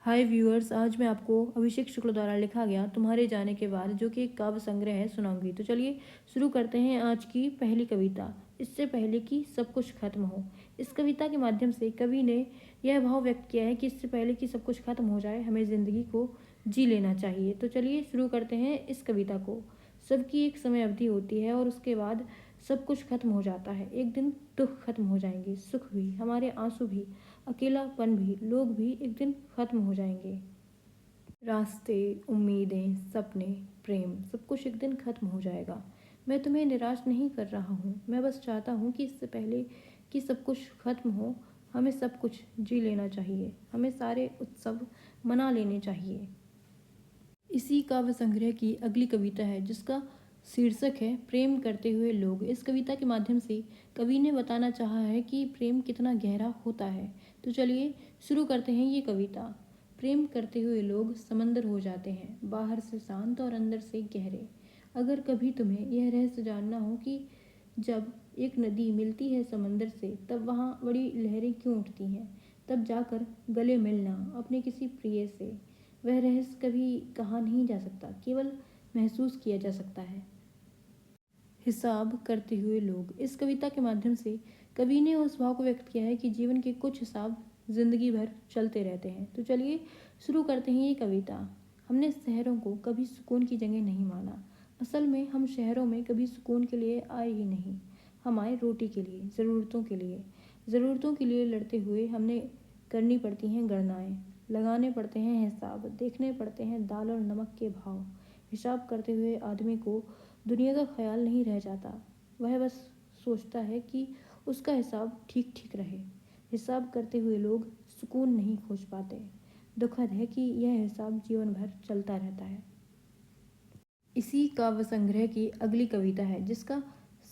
हाय viewers, आज मैं आपको अभिषेक शुक्ल द्वारा लिखा गया तुम्हारे जाने के बाद, जो कि एक काव्य संग्रह है, सुनाऊंगी। तो चलिए शुरू करते हैं आज की पहली कविता, इससे पहले कि सब कुछ खत्म हो। इस कविता के माध्यम से कवि ने यह भाव व्यक्त किया है कि इससे पहले कि सब कुछ खत्म हो जाए, हमें ज़िंदगी को जी लेना चाहिए। तो चलिए शुरू करते हैं इस कविता को। सबकी एक समय अवधि होती है और उसके बाद सब कुछ खत्म हो जाता है। एक दिन दुख खत्म हो जाएंगे, सुख भी, हमारे आंसू भी, अकेलापन भी, लोग भी एक दिन खत्म हो जाएंगे। रास्ते, उम्मीदें, सपने, प्रेम, सब कुछ एक दिन खत्म हो जाएगा। मैं तुम्हें निराश नहीं कर रहा हूँ, मैं बस चाहता हूँ कि इससे पहले कि सब कुछ खत्म हो, हमें सब कुछ जी लेना चाहिए, हमें सारे उत्सव मना लेने चाहिए। इसी काव्य संग्रह की अगली कविता है, जिसका शीर्षक है प्रेम करते हुए लोग। इस कविता के माध्यम से कवि ने बताना चाहा है कि प्रेम कितना गहरा होता है। तो चलिए शुरू करते हैं ये कविता। प्रेम करते हुए लोग समंदर हो जाते हैं, बाहर से शांत और अंदर से गहरे। अगर कभी तुम्हें यह रहस्य जानना हो कि जब एक नदी मिलती है समंदर से, तब वहाँ बड़ी लहरें क्यों उठती हैं, तब जाकर गले मिलना अपने किसी प्रिय से। वह रहस्य कभी कहा नहीं जा सकता, केवल महसूस किया जा सकता है। हिसाब करते हुए लोग। इस कविता के माध्यम से कवि ने उस भाव को व्यक्त किया है कि जीवन के कुछ हिसाब जिंदगी भर चलते रहते हैं। तो चलिए शुरू करते हैं ये कविता। हमने शहरों को कभी सुकून की जगह नहीं माना। असल में हम शहरों में कभी सुकून के लिए आए ही नहीं। हम आए रोटी के लिए, ज़रूरतों के लिए। ज़रूरतों के लिए लड़ते हुए हमने करनी पड़ती हैं गणनाएँ, लगाने पड़ते हैं हिसाब, देखने पड़ते हैं दाल और नमक के भाव। हिसाब करते हुए आदमी को दुनिया का ख्याल नहीं रह जाता। वह बस सोचता है कि उसका हिसाब ठीक ठीक रहे। हिसाब करते हुए लोग सुकून नहीं खोज पाते। दुखद है कि यह हिसाब जीवन भर चलता रहता है। इसी काव्य संग्रह की अगली कविता है, जिसका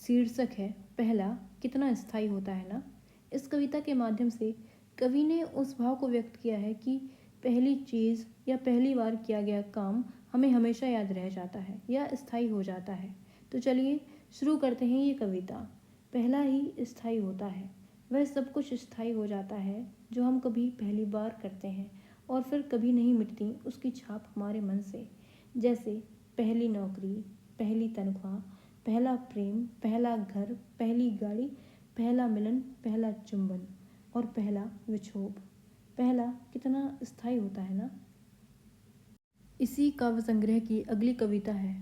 शीर्षक है पहला कितना स्थायी होता है ना। इस कविता के माध्यम से कवि ने उस भाव को व्यक्त किया है कि पहली चीज़ या पहली बार किया गया काम हमें हमेशा याद रह जाता है या स्थायी हो जाता है। तो चलिए शुरू करते हैं ये कविता। पहला ही स्थायी होता है। वह सब कुछ स्थायी हो जाता है जो हम कभी पहली बार करते हैं और फिर कभी नहीं मिटती उसकी छाप हमारे मन से। जैसे पहली नौकरी, पहली तनख्वाह, पहला प्रेम, पहला घर, पहली गाड़ी, पहला मिलन, पहला चुंबन और पहला विक्षोभ। पहला कितना स्थायी होता है ना। इसी काव्य संग्रह की अगली कविता है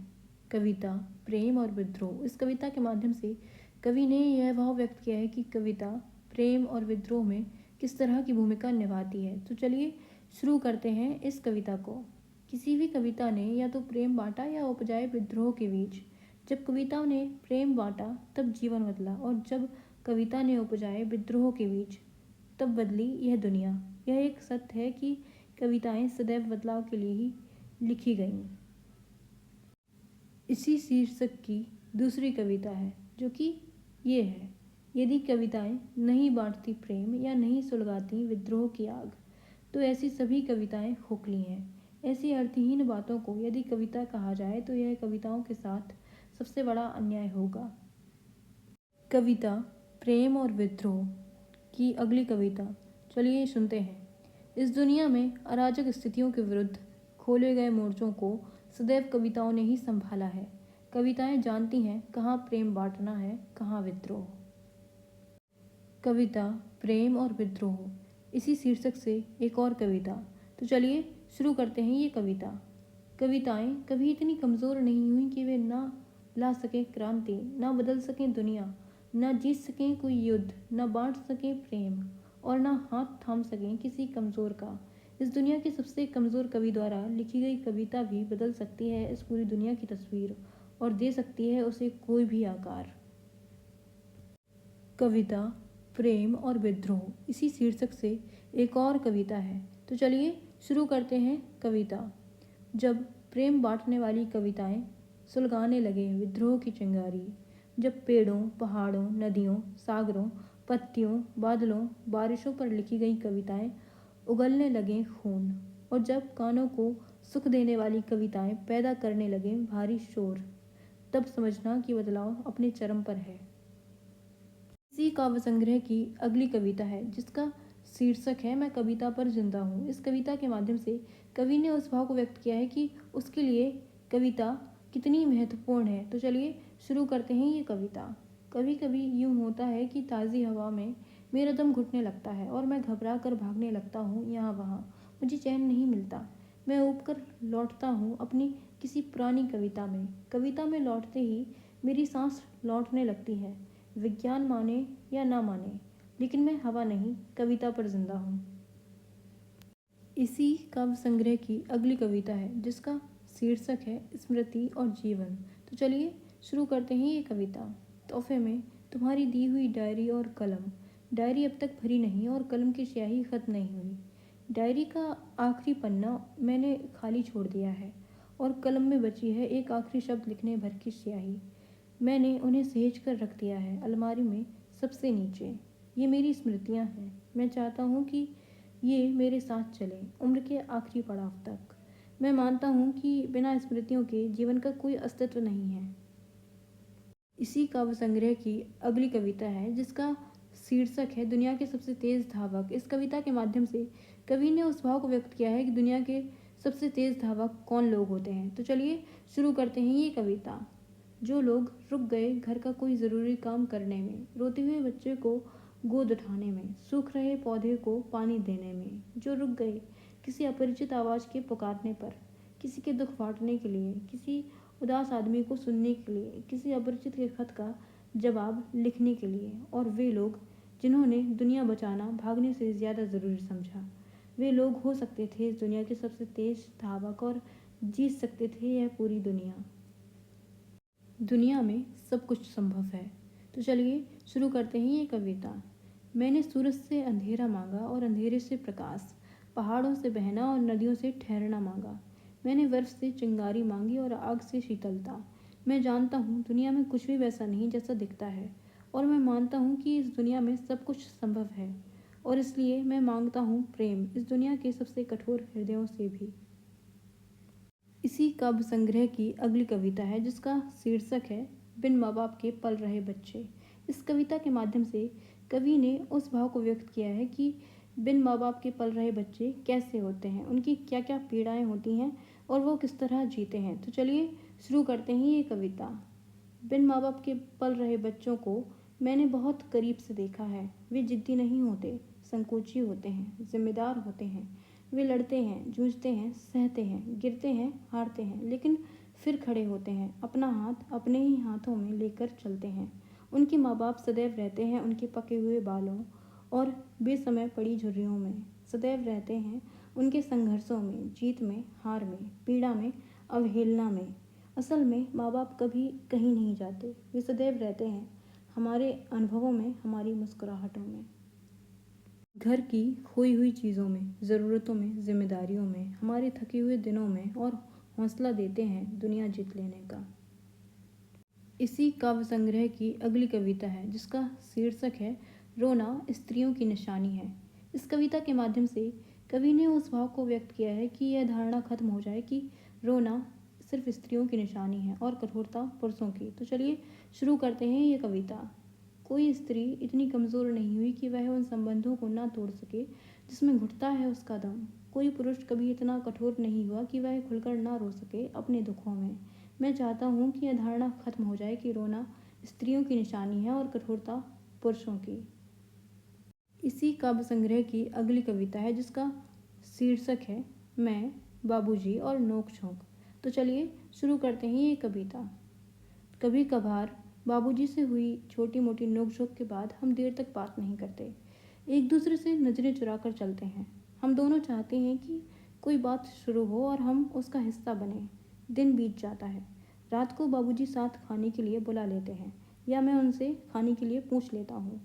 कविता प्रेम और विद्रोह। इस कविता के माध्यम से कवि ने यह भाव व्यक्त किया है कि कविता प्रेम और विद्रोह में किस तरह की भूमिका निभाती है। तो चलिए शुरू करते हैं इस कविता को। किसी भी कविता ने या तो प्रेम बांटा या उपजाए विद्रोह के बीच। जब कविता ने प्रेम बांटा तब जीवन बदला, और जब कविता ने उपजाए विद्रोह के बीच तब बदली यह दुनिया। यह एक सत्य है कि कविताएं सदैव बदलाव के लिए ही लिखी गईं। इसी शीर्षक की दूसरी कविता है, जो कि ये है, यदि कविताएं नहीं बांटती प्रेम या नहीं सुलगाती विद्रोह की आग, तो ऐसी सभी कविताएं खोखली हैं। ऐसी अर्थहीन बातों को यदि कविता कहा जाए तो यह कविताओं के साथ सबसे बड़ा अन्याय होगा। कविता प्रेम और विद्रोह की अगली कविता, चलिए सुनते हैं। इस दुनिया में अराजक स्थितियों के विरुद्ध खोले गए मोर्चों को सदैव कविताओं ने ही संभाला है। कविताएं जानती हैं कहाँ प्रेम बांटना है, कहाँ विद्रोह। कविता प्रेम और विद्रोह, इसी शीर्षक से एक और कविता। तो चलिए शुरू करते हैं ये कविता। कविताएं कभी इतनी कमज़ोर नहीं हुई कि वे ना ला सकें क्रांति, ना बदल सकें दुनिया, ना जीत सकें कोई युद्ध, ना बांट सकें प्रेम, और ना हाथ थाम सकें किसी कमज़ोर का। इस दुनिया के सबसे कमज़ोर कवि द्वारा लिखी गई कविता भी बदल सकती है इस पूरी दुनिया की तस्वीर, और दे सकती है उसे कोई भी आकार। कविता प्रेम और विद्रोह, इसी शीर्षक से एक और कविता है। तो चलिए शुरू करते हैं कविता। जब प्रेम बांटने वाली कविताएं सुलगाने लगे विद्रोह की चिंगारी, जब पेड़ों, पहाड़ों, नदियों, सागरों, पत्तियों, बादलों, बारिशों पर लिखी गई कविताएं उगलने लगे खून, और जब कानों को सुख देने वाली कविताएं पैदा करने लगे भारी शोर, तब समझना कि बदलाव अपने चरम पर है। इसी काव्य संग्रह की अगली कविता है, जिसका शीर्षक है मैं कविता पर जिंदा हूँ। इस कविता के माध्यम से कवि ने उस भाव को व्यक्त किया है कि उसके लिए कविता कितनी महत्वपूर्ण है। तो चलिए शुरू करते हैं ये कविता। कभी कभी यूँ होता है कि ताज़ी हवा में मेरा दम घुटने लगता है और मैं घबरा कर भागने लगता हूँ यहाँ वहाँ। मुझे चैन नहीं मिलता। मैं ऊब कर लौटता हूँ अपनी किसी पुरानी कविता में। कविता में लौटते ही मेरी सांस लौटने लगती है। विज्ञान माने या ना माने, लेकिन मैं हवा नहीं, कविता पर जिंदा हूँ। इसी काव्य संग्रह की अगली कविता है जिसका शीर्षक है स्मृति और जीवन। तो चलिए शुरू करते हैं ये कविता। तोहफे में तुम्हारी दी हुई डायरी और कलम। डायरी अब तक भरी नहीं और कलम की स्याही खत्म नहीं हुई। डायरी का आखिरी पन्ना मैंने खाली छोड़ दिया है और कलम में बची है एक आखिरी शब्द लिखने भर की स्याही। मैंने उन्हें सहेज कर रख दिया है अलमारी में सबसे नीचे। ये मेरी स्मृतियाँ हैं। मैं चाहता हूँ कि ये मेरे साथ चले उम्र के आखिरी पड़ाव तक। मैं मानता हूँ कि बिना स्मृतियों के जीवन का कोई अस्तित्व नहीं है। इसी काव्य संग्रह की अगली कविता है जिसका शीर्षक है दुनिया के सबसे तेज धावक। इस कविता के माध्यम से कवि ने उस भाव को व्यक्त किया है कि दुनिया के सबसे तेज धावक कौन लोग होते हैं। तो चलिए शुरू करते हैं ये कविता। जो लोग रुक गए घर का कोई ज़रूरी काम करने में, रोते हुए बच्चे को गोद उठाने में, सूख रहे पौधे को पानी देने में। जो रुक गए किसी अपरिचित आवाज़ के पुकारने पर, किसी के दुख बांटने के लिए, किसी उदास आदमी को सुनने के लिए, किसी अपरिचित के खत का जवाब लिखने के लिए। और वे लोग जिन्होंने दुनिया बचाना भागने से ज़्यादा ज़रूरी समझा। वे लोग हो सकते थे इस दुनिया के सबसे तेज धावक और जीत सकते थे यह पूरी दुनिया। दुनिया में सब कुछ संभव है। तो चलिए शुरू करते हैं ये कविता। मैंने सूरज से अंधेरा मांगा और अंधेरे से प्रकाश, पहाड़ों से बहना और नदियों से ठहरना मांगा। मैंने बर्फ से चिंगारी मांगी और आग से शीतलता। मैं जानता हूँ दुनिया में कुछ भी वैसा नहीं जैसा दिखता है, और मैं मानता हूँ कि इस दुनिया में सब कुछ संभव है, और इसलिए मैं मांगता हूँ प्रेम इस दुनिया के सबसे कठोर हृदयों से भी। इसी काव्य संग्रह की अगली कविता है जिसका शीर्षक है बिन माँ बाप के पल रहे बच्चे। इस कविता के माध्यम से कवि ने उस भाव को व्यक्त किया है कि बिन माँ बाप के पल रहे बच्चे कैसे होते हैं, उनकी क्या क्या पीड़ाएं होती हैं और वो किस तरह जीते हैं। तो चलिए शुरू करते हैं ये कविता। बिन माँ बाप के पल रहे बच्चों को मैंने बहुत करीब से देखा है। वे जिद्दी नहीं होते, संकोची होते हैं, जिम्मेदार होते हैं। वे लड़ते हैं, जूझते हैं, सहते हैं, गिरते हैं, हारते हैं, लेकिन फिर खड़े होते हैं, अपना हाथ अपने ही हाथों में लेकर चलते हैं। उनके माँ बाप सदैव रहते हैं उनके पके हुए बालों और बेसमय पड़ी झुर्रियों में। सदैव रहते हैं उनके संघर्षों में, जीत में, हार में, पीड़ा में, अवहेलना में। असल में माँ बाप कभी कहीं नहीं जाते। वे सदैव रहते हैं हमारे अनुभवों में, हमारी मुस्कुराहटों में, घर की खोई हुई चीज़ों में, ज़रूरतों में, जिम्मेदारियों में, हमारे थके हुए दिनों में, और हौसला देते हैं दुनिया जीत लेने का। इसी काव्य संग्रह की अगली कविता है जिसका शीर्षक है रोना स्त्रियों की निशानी है। इस कविता के माध्यम से कवि ने उस भाव को व्यक्त किया है कि यह धारणा खत्म हो जाए कि रोना सिर्फ स्त्रियों की निशानी है और कठोरता पुरुषों की। तो चलिए शुरू करते हैं ये कविता। कोई स्त्री इतनी कमज़ोर नहीं हुई कि वह उन संबंधों को ना तोड़ सके जिसमें घुटता है उसका दम। कोई पुरुष कभी इतना कठोर नहीं हुआ कि वह खुलकर ना रो सके अपने दुखों में। मैं चाहता हूँ कि यह धारणा खत्म हो जाए कि रोना स्त्रियों की निशानी है और कठोरता पुरुषों की। इसी काव्य संग्रह की अगली कविता है जिसका शीर्षक है मैं, बाबूजी और नोक झोंक। तो चलिए शुरू करते हैं ये कविता। कभी कभार बाबूजी से हुई छोटी मोटी नोक-झोंक के बाद हम देर तक बात नहीं करते, एक दूसरे से नज़रें चुरा कर चलते हैं। हम दोनों चाहते हैं कि कोई बात शुरू हो और हम उसका हिस्सा बने। दिन बीत जाता है। रात को बाबूजी साथ खाने के लिए बुला लेते हैं या मैं उनसे खाने के लिए पूछ लेता हूँ।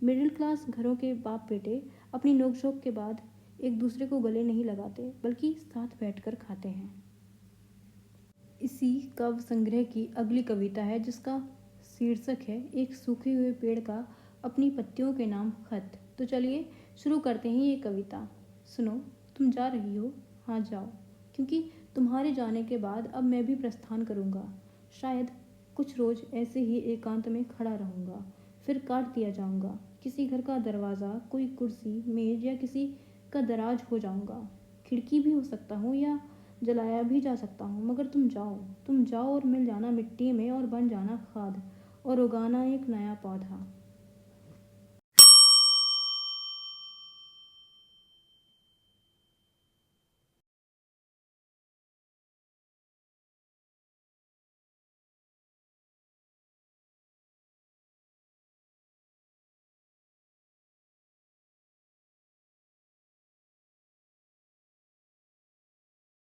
मिडिल क्लास घरों के बाप बेटे अपनी नोक-झोंक के बाद एक दूसरे को गले नहीं लगाते, बल्कि साथ बैठकर खाते हैं। इसी काव्य संग्रह की अगली कविता है जिसका शीर्षक है एक सूखे हुए पेड़ का अपनी पत्तियों के नाम खत। तो चलिए शुरू करते हैं ये कविता। सुनो, तुम जा रही हो, हाँ जाओ, क्योंकि तुम्हारे जाने के बाद अब मैं भी प्रस्थान करूँगा। शायद कुछ रोज़ ऐसे ही एकांत में खड़ा रहूँगा, फिर काट दिया जाऊँगा। किसी घर का दरवाज़ा, कोई कुर्सी, मेज या किसी का दराज हो जाऊंगा। खिड़की भी हो सकता हूँ या जलाया भी जा सकता हूँ, मगर तुम जाओ और मिल जाना मिट्टी में और बन जाना खाद और उगाना एक नया पौधा।